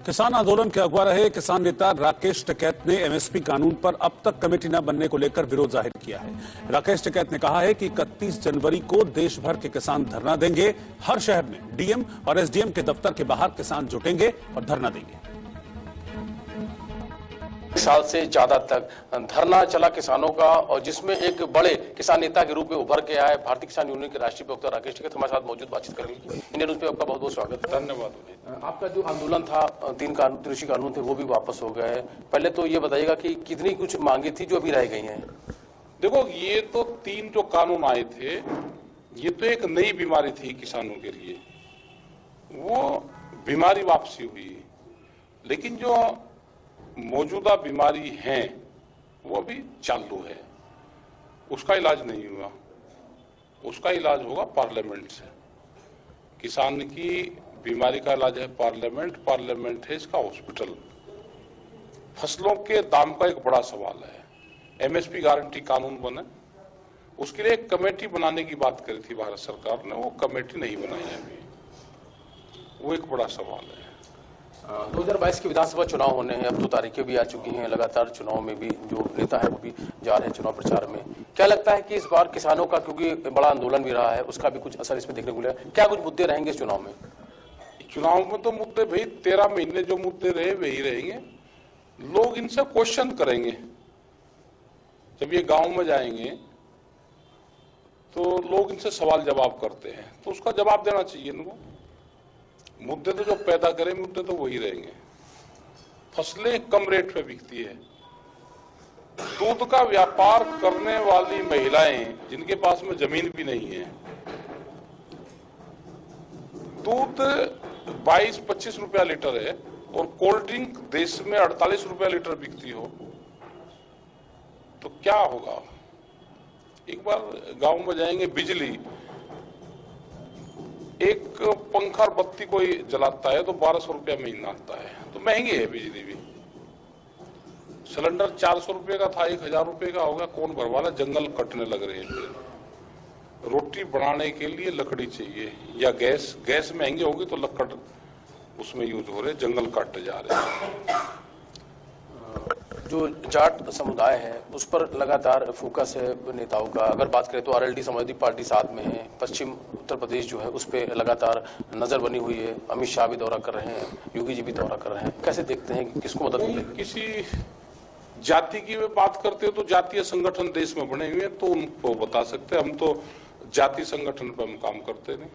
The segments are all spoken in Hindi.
किसान आंदोलन के अगुवा रहे किसान नेता राकेश टिकैत ने एमएसपी कानून पर अब तक कमेटी न बनने को लेकर विरोध जाहिर किया है। राकेश टिकैत ने कहा है कि 31 जनवरी को देश भर के किसान धरना देंगे। हर शहर में डीएम और एसडीएम के दफ्तर के बाहर किसान जुटेंगे और धरना देंगे। साल से ज्यादा तक धरना चला किसानों का, और जिसमें एक बड़े किसान नेता के रूप में उभर के आए भारतीय किसान यूनियन के राष्ट्रीय प्रवक्ता राकेश टिकैत हमारे साथ मौजूद, बातचीत करेंगे। इंडियन न्यूज पे आपका बहुत बहुत स्वागत। धन्यवाद। आपका जो आंदोलन था, 3 कृषि कानून थे, वो भी वापस हो गए। पहले तो ये बताइएगा कि कितनी कुछ मांगे थी जो अभी रह गई हैं? देखो, ये तो 3 जो कानून आए थे, ये तो एक नई बीमारी थी किसानों के लिए, वो बीमारी वापसी हुई। लेकिन जो मौजूदा बीमारी है वो अभी चालू है, उसका इलाज नहीं हुआ। उसका इलाज होगा पार्लियामेंट से। किसान की बीमारी का इलाज है पार्लियामेंट, पार्लियामेंट है इसका हॉस्पिटल। फसलों के दाम का एक बड़ा सवाल है। एमएसपी गारंटी कानून बने, उसके लिए एक कमेटी बनाने की बात करी थी भारत सरकार ने, वो कमेटी नहीं बनाई है अभी, वो एक बड़ा सवाल है। 2022 के विधानसभा चुनाव होने हैं, अब तो तारीखें भी आ चुकी हैं। लगातार चुनाव में भी जो नेता है वो भी जा रहे हैं चुनाव प्रचार में। क्या लगता है कि इस बार किसानों का, क्योंकि बड़ा आंदोलन भी रहा है, उसका भी कुछ असर इसमें देखने को मिलेगा? क्या कुछ मुद्दे रहेंगे इस चुनाव में? चुनाव में तो मुद्दे भाई 13 महीने जो मुद्दे रहे वही रहेंगे। लोग इनसे क्वेश्चन करेंगे। जब ये गांव में जाएंगे तो लोग इनसे सवाल जवाब करते हैं, तो उसका जवाब देना चाहिए इनको। मुद्दे तो जो पैदा करें, मुद्दे तो वही रहेंगे। फसलें कम रेट पे बिकती है। दूध का व्यापार करने वाली महिलाएं जिनके पास में जमीन भी नहीं है, दूध 22-25 रुपया लीटर है, और कोल्ड ड्रिंक देश में 48 रुपया लीटर बिकती हो, तो क्या होगा? एक बार गांव में जाएंगे, बिजली, एक पंखा और बत्ती कोई जलाता है तो 1200 रुपया महीना आता है, तो महंगी है बिजली भी। सिलेंडर 400 रुपये का था, 1000 रुपये का हो गया। कौन भरवाला? जंगल कटने लग रहे हैं। रोटी बनाने के लिए लकड़ी चाहिए, या गैस महंगी होगी तो लकड़ उसमें यूज हो रहे, जंगल काटते जा रहे हैं। जो जाट समुदाय है उस पर लगातार फोकस है नेताओं का। अगर बात करें तो आरएलडी समाजवादी पार्टी साथ में है, पश्चिम उत्तर प्रदेश जो है उस पर लगातार नजर बनी हुई है। अमित शाह भी दौरा कर रहे हैं, योगी जी भी दौरा कर रहे हैं। कैसे देखते हैं कि किसको मदद मिलेगी? किसी जाति की वे बात करते हो तो जातीय संगठन देश में बने हुए हैं, तो उनको बता सकते हैं। हम तो जाति संगठन पर हम काम करते नहीं,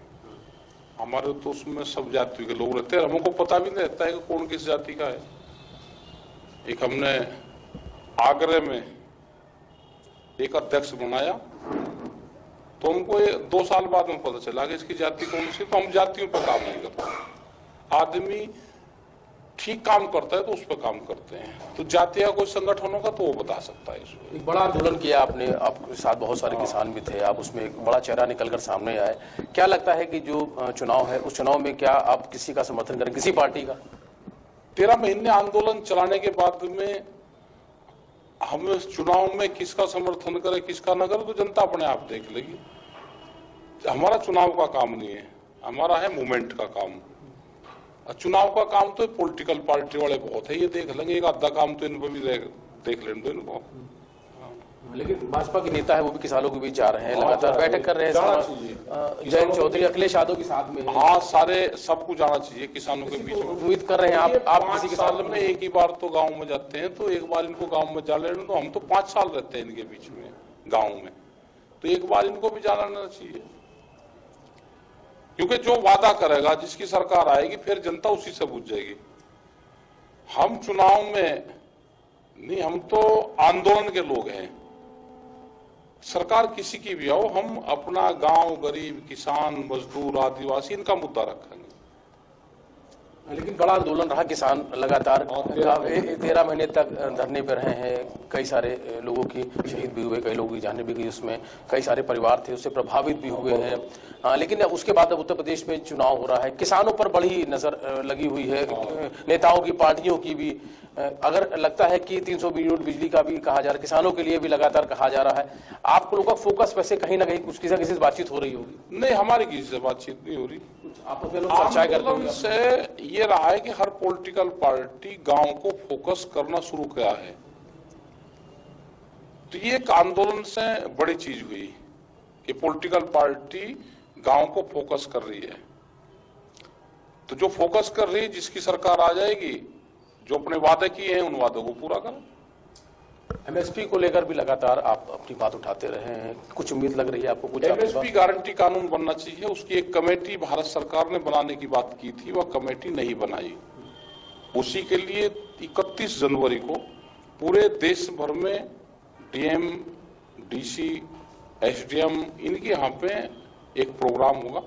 हमारे तो उसमें सब जातियों के लोग रहते हैं। हमको पता भी नहीं रहता है कि कौन किस जाति का है। एक हमने आगरे में एक अध्यक्ष बनाया, तो हमको 2 साल बाद में पता चला कि इसकी जाति कौन सी। तो हम जातियों पर काम नहीं करते। आदमी ठीक काम करता है तो उस पर काम करते हैं। तो जाति का कोई संगठन होगा तो वो बता सकता है इसको। एक बड़ा आंदोलन किया आपने, आपके साथ बहुत सारे किसान भी थे, आप उसमें एक बड़ा चेहरा निकलकर सामने आए। क्या लगता है कि जो चुनाव है उस चुनाव में क्या आप किसी का समर्थन करें, किसी पार्टी का? 13 महीने आंदोलन चलाने के बाद में हम चुनाव में किसका समर्थन करें किसका न करें तो जनता अपने आप देख लेगी। हमारा चुनाव का काम नहीं है, हमारा है मूवमेंट का काम। चुनाव का काम तो पॉलिटिकल पार्टी वाले बहुत है, ये देख लेंगे। एक आधा काम तो इनको भी देख लेने दो इनको। लेकिन भाजपा के नेता है वो भी किसानों के बीच जा रहे हैं, लगातार बैठक कर रहे हैं। जयंत चौधरी, अखिलेश यादव के साथ में। हाँ, सारे सबको जाना चाहिए किसानों के बीच में। उम्मीद कर रहे हैं आप किसी के साल में एक ही बार तो गांव में जाते हैं, तो एक बार इनको गांव में जा लेने दो। हम तो 5 साल रहते हैं इनके बीच में गाँव में, तो एक बार इनको भी जाना चाहिए। क्योंकि जो वादा करेगा, जिसकी सरकार आएगी, फिर जनता उसी से बुझ जाएगी। हम चुनाव में नहीं, हम तो आंदोलन के लोग हैं। सरकार किसी की भी हो, हम अपना गांव, गरीब, किसान, मजदूर, आदिवासी, इनका मुद्दा रखेंगे। लेकिन बड़ा आंदोलन रहा, किसान लगातार 13 महीने तक धरने पर रहे हैं। कई सारे लोगों की शहीद भी हुए, कई लोगों की जाने भी गई, उसमें कई सारे परिवार थे उससे प्रभावित भी हुए हैं। लेकिन उसके बाद अब उत्तर प्रदेश में चुनाव हो रहा है, किसानों पर बड़ी नजर लगी हुई है, नेताओं की, पार्टियों की भी। अगर लगता है कि 300 यूनिट बिजली का भी कहा जा रहा है, किसानों के लिए भी लगातार कहा जा रहा है, आप लोगों का फोकस वैसे कहीं ना कहीं किसी से बातचीत हो रही होगी? नहीं, हमारी किसी से बातचीत नहीं हो रही। आप लोग चर्चा करते आंदोलन होंगे। से ये रहा है कि हर पॉलिटिकल पार्टी गांव को फोकस करना शुरू किया है, तो ये एक आंदोलन से बड़ी चीज हुई कि पॉलिटिकल पार्टी गांव को फोकस कर रही है। तो जो फोकस कर रही है, जिसकी सरकार आ जाएगी, जो अपने वादे किए हैं उन वादों को पूरा करें। एमएसपी को लेकर भी लगातार आप अपनी बात उठाते रहे हैं, कुछ उम्मीद लग रही है आपको? कुछ एमएसपी गारंटी कानून बनना चाहिए, उसकी एक कमेटी भारत सरकार ने बनाने की बात की थी, वह कमेटी नहीं बनाई। उसी के लिए 31 जनवरी को पूरे देश भर में डीएम, डीसी, एसडीएम इनके यहाँ पे एक प्रोग्राम होगा,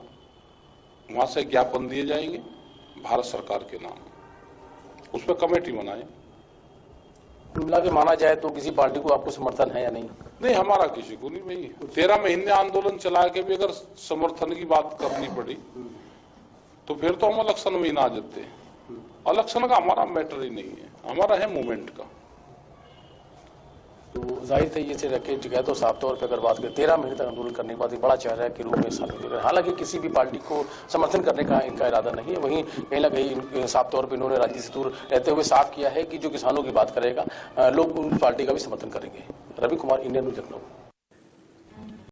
वहां से ज्ञापन दिए जाएंगे भारत सरकार के नाम, उसमें कमेटी बनाए। मिला के माना जाए तो किसी पार्टी को आपको समर्थन है या नहीं? नहीं, हमारा किसी को नहीं भाई। 13 महीने आंदोलन चला के भी अगर समर्थन की बात करनी पड़ी तो फिर तो हम इलेक्शन में ही ना आ जाते। इलेक्शन का हमारा मैटर ही नहीं है, हमारा है मूवमेंट का। तो जाहिर है ये से राकेश टिकैत तो साफ तौर पर अगर बात करें 13 महीने तक आंदोलन करने के बाद एक बड़ा चेहरा के रूप में साबित हो गया। हालांकि किसी भी पार्टी को समर्थन करने का इनका इरादा नहीं है, वहीं कहीं ना कहीं साफ तौर पर इन्होंने राजनीति से दूर रहते हुए साफ किया है कि जो किसानों की बात करेगा लोग उन पार्टी का भी समर्थन करेंगे। Ravi Kumar, Indian news, Lucknow.